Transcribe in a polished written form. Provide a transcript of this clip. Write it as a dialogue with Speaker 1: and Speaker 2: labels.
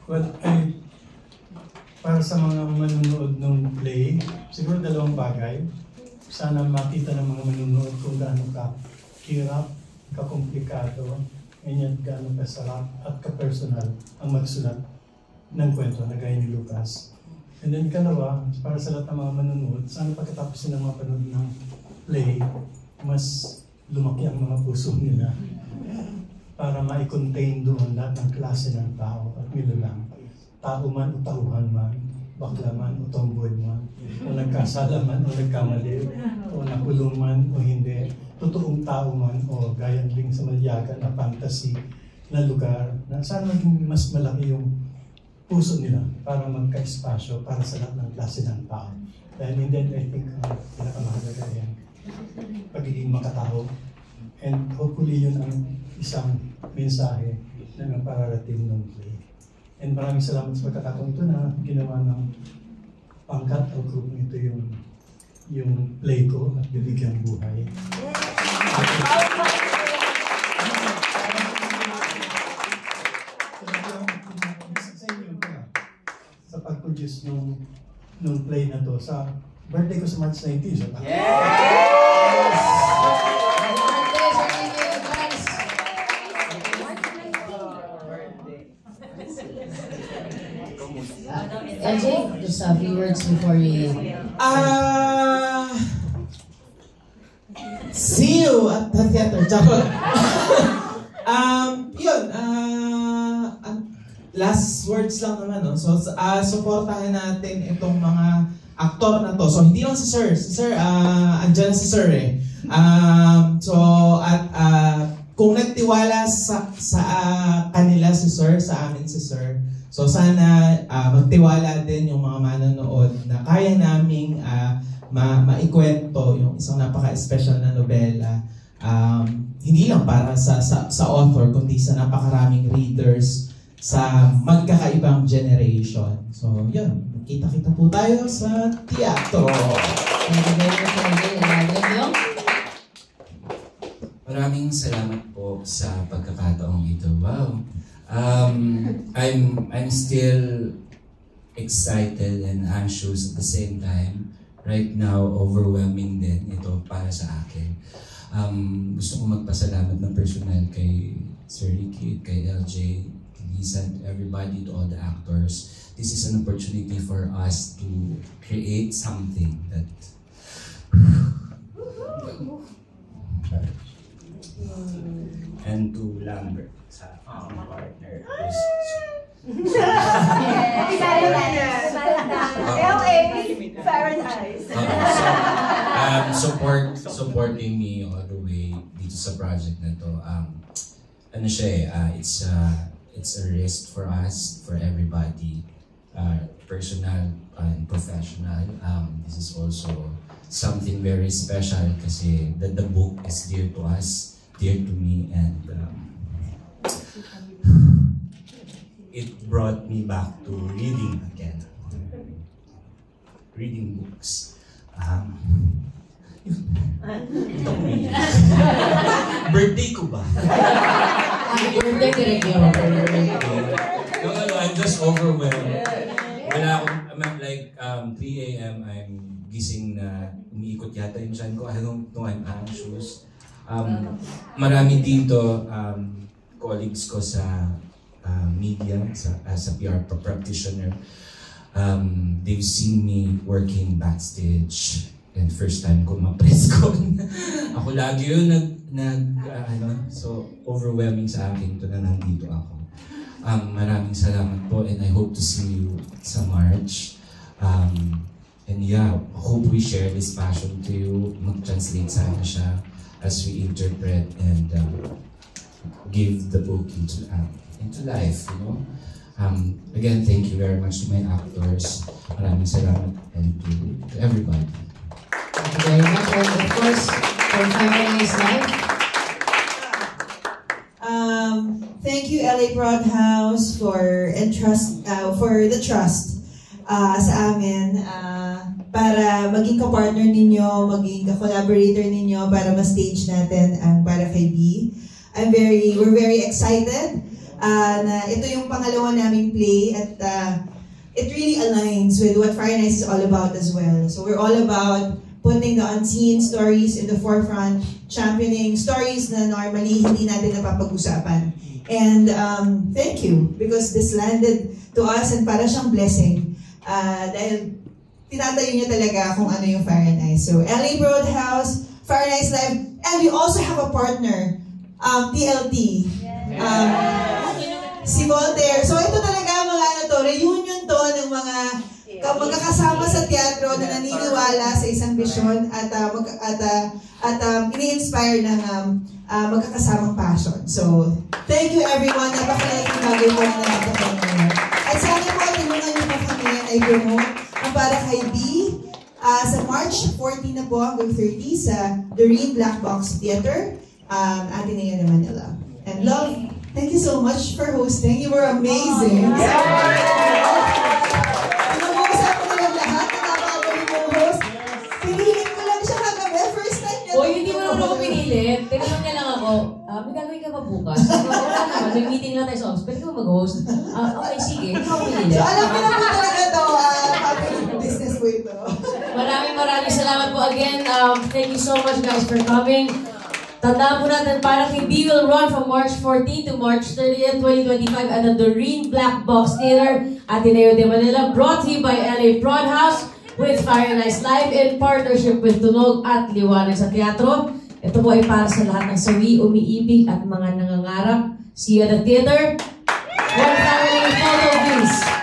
Speaker 1: Well, para sa mga manunood ng play, siguro dalawang bagay. Sana makita ng mga manunood kung gaano ka-hirap, ka-komplikado, ganyan gaano kasarap at ka-personal ang magsulat ng kwento na gaya ni Lucas. And then ikalawa, para sa lahat ng mga manunood, sana pagkatapos ng mga panood ng play, mas lumaki ang mga puso nila para ma-contain doon lahat ng klase ng tao at nilalang. Tao man o tauhan man, bakla man o tomboy man, o nagkasala man o nagkamali, o nakulong man o hindi, totoong tao man o gaya din sa malyaga na fantasy na lugar, na sana maging mas malaki yung puso nila para magka-espasyo para sa lahat ng klase ng tao. Dahil hindi, I think, pinakamahalaga yan, pagiging makatao. And hopefully yun ang isang mensahe na pararating ng play. And maraming salamat sa pagkakataon ito na ginawa ng pangkat o group nito yung play ko at bibigyan buhay. Sa pag-produce ng play na to sa birthday ko sa March 19. So
Speaker 2: LJ, just a few words before you...
Speaker 3: See you at the theater. Yun, last words lang naman, no? So, supportahan natin itong mga aktor na to. So, hindi lang si Sir. Si Sir, andyan si Sir eh. Kung nagtiwala sa kanila si Sir, sa amin si Sir, so sana magtiwala din yung mga manonood na kaya naming maikwento yung isang napaka-special na nobela. Hindi lang para sa author, kundi sa napakaraming readers sa magkakaibang generation. So, yun. Kita-kita po tayo sa teatro.
Speaker 4: Maraming salamat po sa pagkakataong ito. Wow. I'm still excited and anxious at the same time. Right now, overwhelming din ito para sa akin. Gusto ko magpasalamat ng personal kay Sir Ricky, kay LJ, kay Lisa, to everybody, to all the actors. This is an opportunity for us to create something that and to Lambert sa partner who's supporting me all the way dito sa project na to. Ano siya it's a risk for us, for everybody, personal and professional. This is also something very special kasi the book is dear to us, dear to me, and it brought me back to reading again. Reading books. Birthday ko ba?
Speaker 2: Birthday direct yun.
Speaker 4: No, I'm just overwhelmed. Wala akong, like 3 a.m. I'm gising na umiikot yata yung tiyan ko. I don't know, I'm anxious. Marami dito, colleagues ko sa media, as a PR practitioner, they've seen me working backstage. And first time ko ma-press con. Ako lagi yun so overwhelming sa akin to na nandito ako. Maraming salamat po and I hope to see you sa March. And yeah, hope we share this passion to you. Mag-translate sana siya as we interpret and give the book into life, you know. Again, thank you very much to my actors. Maraming salamat and to everybody.
Speaker 2: Thank you very much. And of course, for Family's Life.
Speaker 5: Thank you, LA Broadhouse, for the trust sa amin para maging ka-partner ninyo, maging ka-collaborator ninyo para ma-stage natin ang Para Kay B. We're very excited na ito yung pangalawa naming play at it really aligns with what Fire Nights is all about as well. So we're all about putting the unseen stories in the forefront, championing stories na normally hindi natin napapag-usapan. And thank you because this landed to us and para siyang blessing. Dahil tinatayo niya talaga kung ano yung Fire Nights. So LA Broadhouse, Fire Nights Live, and we also have a partner, TLT. Si Voltaire. So ito talaga mga ano to, reunion to ng mga magkakasama sa teatro na naniniwala sa isang vision at ini-inspire ng magkakasamang passion. So, thank you everyone. Napakalaking bagay po na nakakapag ngayon. At sana po, tulungan niyo po kami ay promote ang Para Kay B sa March 14 na po hanggang 30 sa Doreen Black Box Theater, Ateneo de Manila. And love, thank you so much for hosting. You were amazing.
Speaker 6: Tinanong niya lang ako, may gagawin ka ba bukas? Wala naman, may meeting lang tayo sa office. Pwede ka mag-host? Okay, sige. Ikaw pinili.
Speaker 5: So, alam mo na po talaga ito. Happy business po ito.
Speaker 6: Maraming salamat po again. Thank you so much guys for coming. Tandaan po natin, Para Kay B will run from March 14 to March 30th, 2025 at the Doreen Black Box Theater, Ateneo de Manila, brought to you by LA Broadhouse with Fire Nights Live in partnership with Tunog at Liwanag sa Teatro. Ito po ay para sa lahat ng sawi, umiibig at mga nangangarap. See you at the theater. One family photo, please.